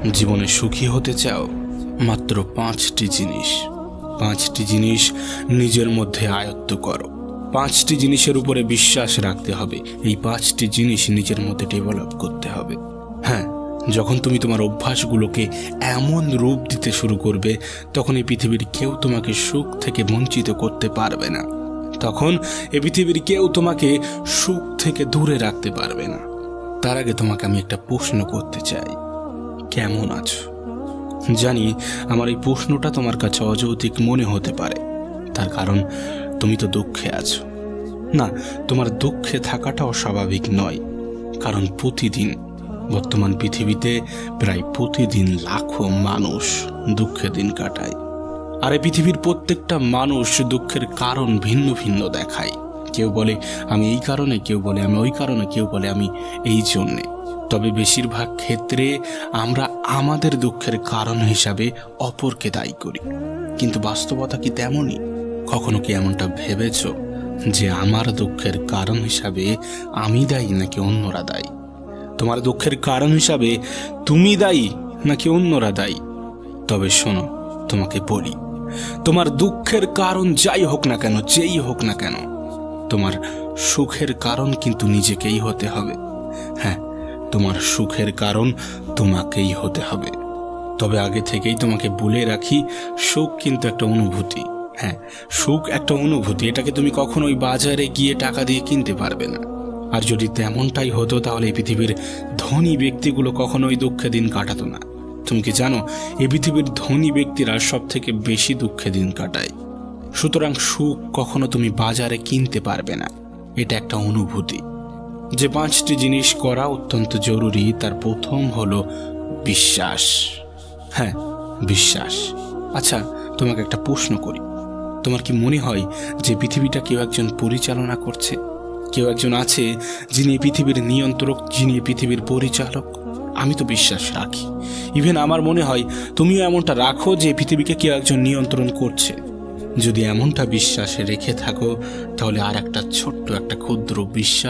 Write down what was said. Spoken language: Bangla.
জীবনে সুখী হতে চাও? মাত্র 5টি জিনিস। 5টি জিনিস নিজের মধ্যে আয়ত্ত করো। 5টি জিনিসের উপরে বিশ্বাস রাখতে হবে। এই 5টি জিনিস নিজের মধ্যে ডেভেলপ করতে হবে। হ্যাঁ, যখন তুমি তোমার অভ্যাসগুলোকে এমন রূপ দিতে শুরু করবে, তখন এই পৃথিবীর কেউ তোমাকে সুখ থেকে বঞ্চিত করতে পারবে না। তখন এই পৃথিবীর কেউ তোমাকে সুখ থেকে দূরে রাখতে পারবে না। তার আগে তোমাকে আমি একটা প্রশ্ন করতে চাই, কেমন আছো? জানি আমার এই প্রশ্নটা তোমার কাছে অযৌক্তিক মনে হতে পারে, তার কারণ তুমি তো দুঃখে আছো। না, তোমার দুঃখে থাকাটাও স্বাভাবিক নয়, কারণ প্রতিদিন বর্তমান পৃথিবীতে প্রায় প্রতিদিন লাখো মানুষ দুঃখে দিন কাটায়। আর এই পৃথিবীর প্রত্যেকটা মানুষ দুঃখের কারণ ভিন্ন ভিন্ন দেখায়। কেউ বলে আমি এই কারণে, কেউ বলে আমি ওই কারণে, কেউ বলে আমি এই জন্যে। তবে বেশিরভাগ ক্ষেত্রে আমরা আমাদের দুঃখের কারণ হিসাবে অপরকে দায়ী করি। কিন্তু বাস্তবতা কি তেমনই? কখনো কি এমনটা ভেবেছ যে আমার দুঃখের কারণ হিসাবে আমি দায়ী নাকি অন্যরা দায়ী? তোমার দুঃখের কারণ হিসাবে তুমি দায়ী নাকি অন্যরা দায়ী? তবে শোনো, তোমাকে বলি, তোমার দুঃখের কারণ যাই হোক না কেন, যেই হোক না কেন, তোমার সুখের কারণ কিন্তু নিজেকেই হতে হবে। হ্যাঁ, তোমার সুখের কারণ তোমাকেই হতে হবে। তবে আগে থেকেই তোমাকে বলে রাখি, সুখ কিন্তু একটা অনুভূতি। হ্যাঁ, সুখ একটা অনুভূতি। এটাকে তুমি কখনোই বাজারে গিয়ে টাকা দিয়ে কিনতে পারবে না। আর যদি তেমনটাই হতো, তাহলে এই পৃথিবীর ধনী ব্যক্তিগুলো কখনোই দুঃখে দিন কাটাতো না। তুমি কি জানো, এই পৃথিবীর ধনী ব্যক্তিরা সব থেকে বেশি দুঃখে দিন কাটায়। সুতরাং সুখ কখনো তুমি বাজারে কিনতে পারবে না। এটা একটা অনুভূতি। যে 5টি জিনিস করা অত্যন্ত জরুরি, তার প্রথম হলো বিশ্বাস। হ্যাঁ, বিশ্বাস। আচ্ছা, তোমাকে একটা প্রশ্ন করি, তোমার কি মনে হয় যে পৃথিবীটা কেউ একজন পরিচালনা করছে? কেউ একজন আছে যিনি এই পৃথিবীর নিয়ন্ত্রক, যিনি এই পৃথিবীর পরিচালক? আমি তো বিশ্বাস রাখি, ইভেন আমার মনে হয় তুমিও এমনটা রাখো যে পৃথিবীকে কেউ একজন নিয়ন্ত্রণ করছে। যদি এমনটা বিশ্বাসে রেখে থাকো, তাহলে আর একটা ছোট্ট একটা ক্ষুদ্র বিশ্বাস